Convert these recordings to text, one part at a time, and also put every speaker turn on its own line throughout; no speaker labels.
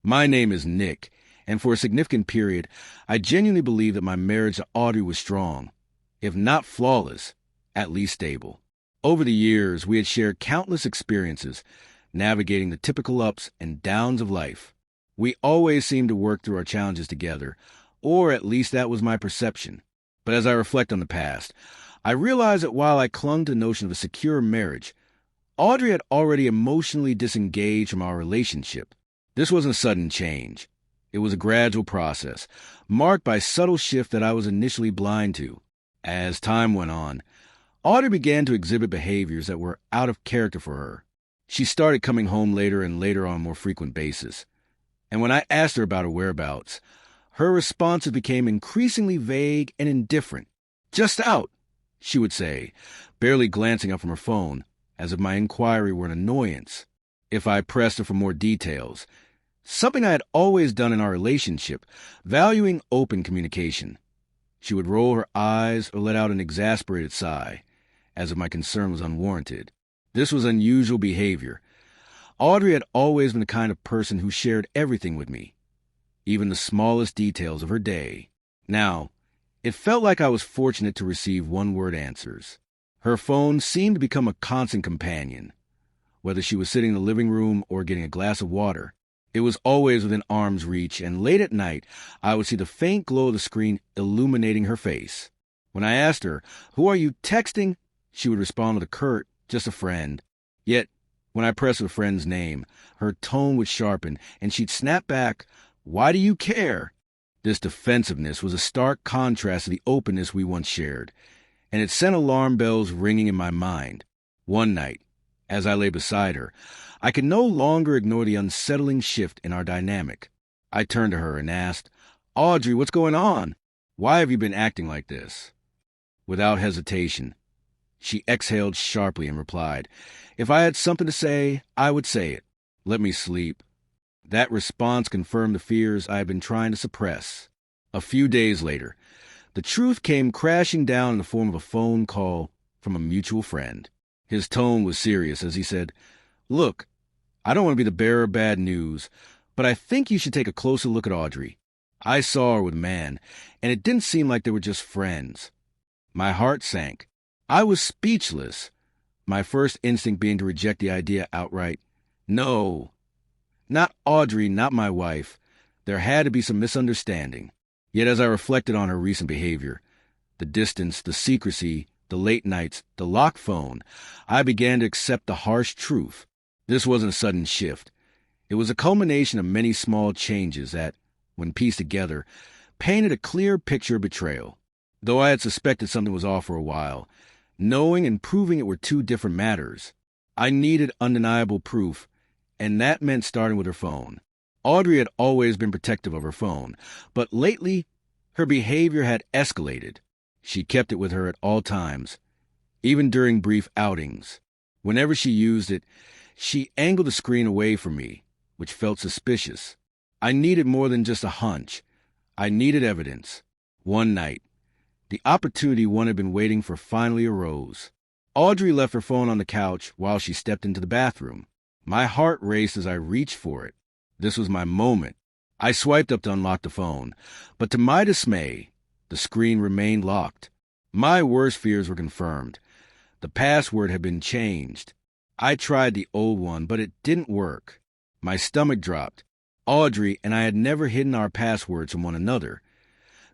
My name is Nick, and for a significant period, I genuinely believed that my marriage to Audrey was strong, if not flawless, at least stable. Over the years, we had shared countless experiences, navigating the typical ups and downs of life. We always seemed to work through our challenges together, or at least that was my perception. But as I reflect on the past, I realize that while I clung to the notion of a secure marriage, Audrey had already emotionally disengaged from our relationship. This wasn't a sudden change. It was a gradual process, marked by subtle shifts that I was initially blind to. As time went on, Audrey began to exhibit behaviors that were out of character for her. She started coming home later and later on a more frequent basis. And when I asked her about her whereabouts, her responses became increasingly vague and indifferent. "Just out," she would say, barely glancing up from her phone, as if my inquiry were an annoyance. If I pressed her for more details, something I had always done in our relationship, valuing open communication, she would roll her eyes or let out an exasperated sigh, as if my concern was unwarranted. This was unusual behavior. Audrey had always been the kind of person who shared everything with me, even the smallest details of her day. Now, it felt like I was fortunate to receive one-word answers. Her phone seemed to become a constant companion. Whether she was sitting in the living room or getting a glass of water, it was always within arm's reach, and late at night, I would see the faint glow of the screen illuminating her face. When I asked her, "Who are you texting?" she would respond with a curt, "Just a friend." Yet, when I pressed her friend's name, her tone would sharpen, and she'd snap back, "Why do you care?" This defensiveness was a stark contrast to the openness we once shared, and it sent alarm bells ringing in my mind. One night, as I lay beside her, I could no longer ignore the unsettling shift in our dynamic. I turned to her and asked, "Audrey, what's going on? Why have you been acting like this?" Without hesitation, she exhaled sharply and replied, "If I had something to say, I would say it. Let me sleep." That response confirmed the fears I had been trying to suppress. A few days later, the truth came crashing down in the form of a phone call from a mutual friend. His tone was serious as he said, "Look, I don't want to be the bearer of bad news, but I think you should take a closer look at Audrey. I saw her with a man, and it didn't seem like they were just friends." My heart sank. I was speechless, my first instinct being to reject the idea outright. No, not Audrey, not my wife. There had to be some misunderstanding. Yet as I reflected on her recent behavior, the distance, the secrecy, the late nights, the locked phone, I began to accept the harsh truth. This wasn't a sudden shift. It was a culmination of many small changes that, when pieced together, painted a clear picture of betrayal. Though I had suspected something was off for a while, knowing and proving it were two different matters, I needed undeniable proof, and that meant starting with her phone. Audrey had always been protective of her phone, but lately her behavior had escalated. She kept it with her at all times, even during brief outings. Whenever she used it, she angled the screen away from me, which felt suspicious. I needed more than just a hunch. I needed evidence. One night, the opportunity one had been waiting for finally arose. Audrey left her phone on the couch while she stepped into the bathroom. My heart raced as I reached for it. This was my moment. I swiped up to unlock the phone, but to my dismay, the screen remained locked. My worst fears were confirmed. The password had been changed. I tried the old one, but it didn't work. My stomach dropped. Audrey and I had never hidden our passwords from one another.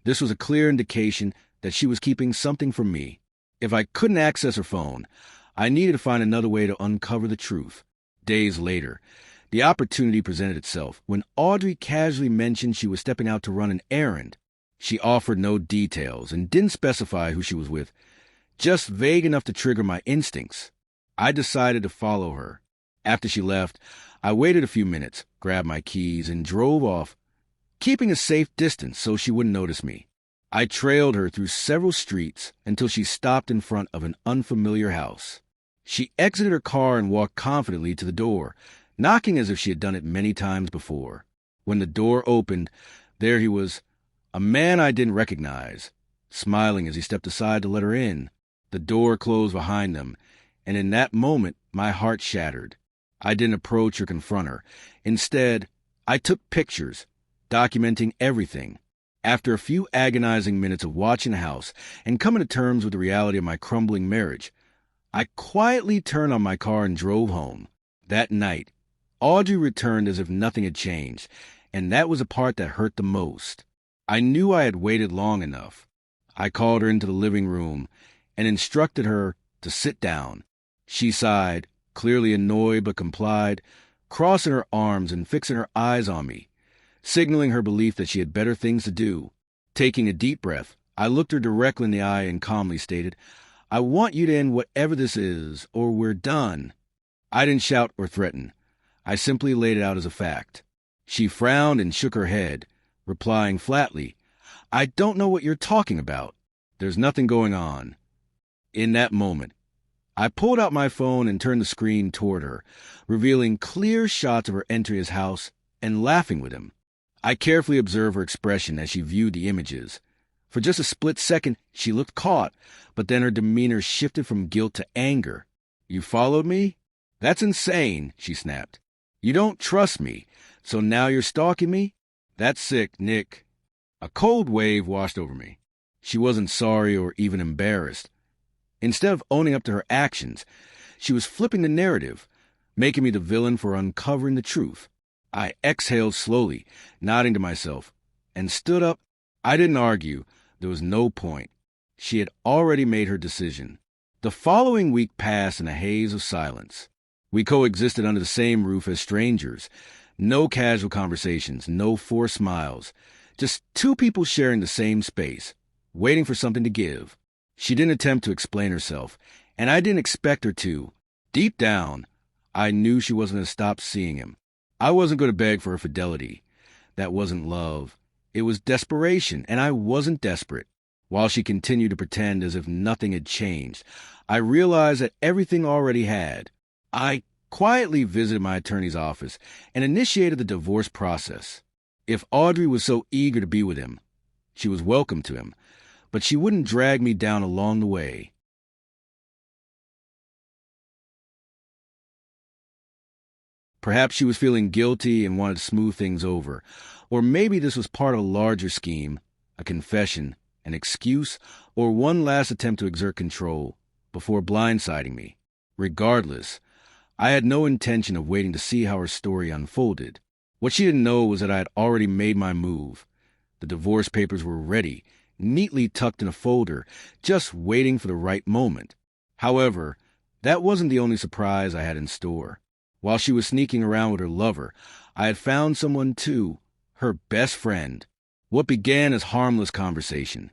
This was a clear indication that she was keeping something from me. If I couldn't access her phone, I needed to find another way to uncover the truth. Days later, the opportunity presented itself when Audrey casually mentioned she was stepping out to run an errand. She offered no details and didn't specify who she was with, just vague enough to trigger my instincts. I decided to follow her. After she left, I waited a few minutes, grabbed my keys, and drove off, keeping a safe distance so she wouldn't notice me. I trailed her through several streets until she stopped in front of an unfamiliar house. She exited her car and walked confidently to the door, knocking as if she had done it many times before. When the door opened, there he was, a man I didn't recognize, smiling as he stepped aside to let her in. The door closed behind them, and in that moment, my heart shattered. I didn't approach or confront her. Instead, I took pictures, documenting everything. After a few agonizing minutes of watching the house and coming to terms with the reality of my crumbling marriage, I quietly turned on my car and drove home. That night, Audrey returned as if nothing had changed, and that was the part that hurt the most. I knew I had waited long enough. I called her into the living room and instructed her to sit down. She sighed, clearly annoyed but complied, crossing her arms and fixing her eyes on me, signaling her belief that she had better things to do. Taking a deep breath, I looked her directly in the eye and calmly stated, "I want you to end whatever this is, or we're done." I didn't shout or threaten. I simply laid it out as a fact. She frowned and shook her head, replying flatly, "I don't know what you're talking about. There's nothing going on." In that moment, I pulled out my phone and turned the screen toward her, revealing clear shots of her entering his house and laughing with him. I carefully observed her expression as she viewed the images. For just a split second, she looked caught, but then her demeanor shifted from guilt to anger. "You followed me? That's insane," she snapped. "You don't trust me, so now you're stalking me? That's sick, Nick." A cold wave washed over me. She wasn't sorry or even embarrassed. Instead of owning up to her actions, she was flipping the narrative, making me the villain for uncovering the truth. I exhaled slowly, nodding to myself, and stood up. I didn't argue. There was no point. She had already made her decision. The following week passed in a haze of silence. We coexisted under the same roof as strangers. No casual conversations, no forced smiles. Just two people sharing the same space, waiting for something to give. She didn't attempt to explain herself, and I didn't expect her to. Deep down, I knew she wasn't going to stop seeing him. I wasn't going to beg for her fidelity. That wasn't love. It was desperation, and I wasn't desperate. While she continued to pretend as if nothing had changed, I realized that everything already had. I quietly visited my attorney's office and initiated the divorce process. If Audrey was so eager to be with him, she was welcome to him, but she wouldn't drag me down along the way. Perhaps she was feeling guilty and wanted to smooth things over. Or maybe this was part of a larger scheme, a confession, an excuse, or one last attempt to exert control before blindsiding me. Regardless, I had no intention of waiting to see how her story unfolded. What she didn't know was that I had already made my move. The divorce papers were ready, neatly tucked in a folder, just waiting for the right moment. However, that wasn't the only surprise I had in store. While she was sneaking around with her lover, I had found someone too, her best friend. What began as harmless conversation,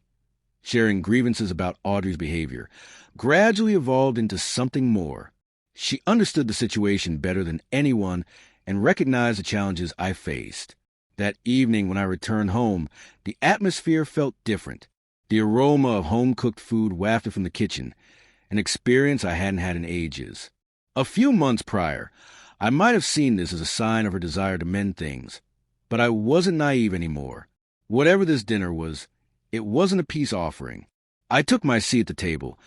sharing grievances about Audrey's behavior, gradually evolved into something more. She understood the situation better than anyone and recognized the challenges I faced. That evening when I returned home, the atmosphere felt different. The aroma of home-cooked food wafted from the kitchen, an experience I hadn't had in ages. A few months prior, I might have seen this as a sign of her desire to mend things, but I wasn't naive anymore. Whatever this dinner was, it wasn't a peace offering. I took my seat at the table,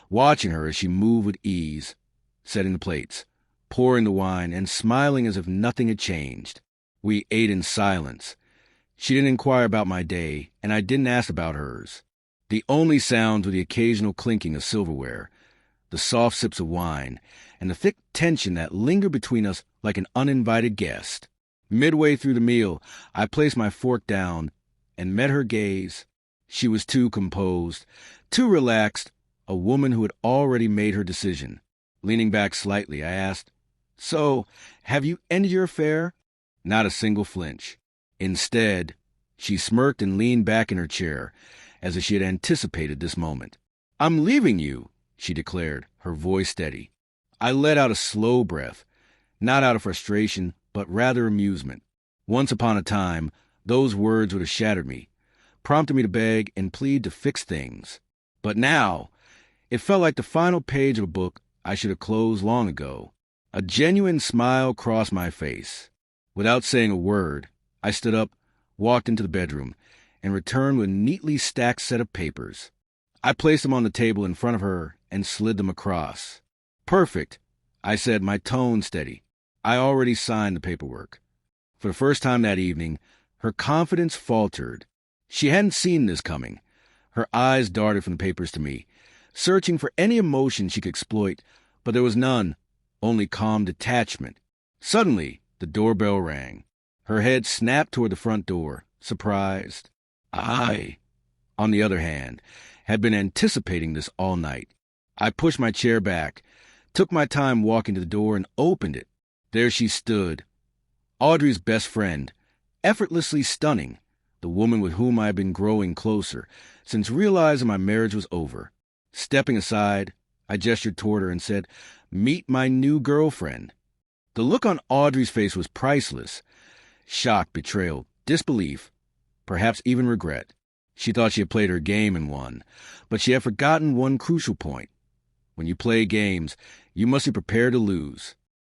watching her as she moved with ease, setting the plates, pouring the wine, and smiling as if nothing had changed. We ate in silence. She didn't inquire about my day, and I didn't ask about hers. The only sounds were the occasional clinking of silverware, the soft sips of wine, and the thick tension that lingered between us like an uninvited guest. Midway through the meal, I placed my fork down and met her gaze. She was too composed, too relaxed, a woman who had already made her decision. Leaning back slightly, I asked, "So, have you ended your affair?" Not a single flinch. Instead, she smirked and leaned back in her chair, as if she had anticipated this moment. "I'm leaving you," she declared, her voice steady. I let out a slow breath, not out of frustration, but rather amusement. Once upon a time, those words would have shattered me, prompted me to beg and plead to fix things. But now, it felt like the final page of a book I should have closed long ago. A genuine smile crossed my face. Without saying a word, I stood up, walked into the bedroom, and returned with a neatly stacked set of papers. I placed them on the table in front of her and slid them across. "Perfect," I said, my tone steady. I already signed the paperwork. For the first time that evening, her confidence faltered. She hadn't seen this coming. Her eyes darted from the papers to me, searching for any emotion she could exploit, but there was none, only calm detachment. Suddenly, the doorbell rang. Her head snapped toward the front door, surprised. I, on the other hand, had been anticipating this all night. I pushed my chair back, took my time walking to the door, and opened it. There she stood, Audrey's best friend, effortlessly stunning, the woman with whom I had been growing closer, since realizing my marriage was over. Stepping aside, I gestured toward her and said, "Meet my new girlfriend." The look on Audrey's face was priceless. Shock, betrayal, disbelief, perhaps even regret. She thought she had played her game and won, but she had forgotten one crucial point. When you play games, you must be prepared to lose.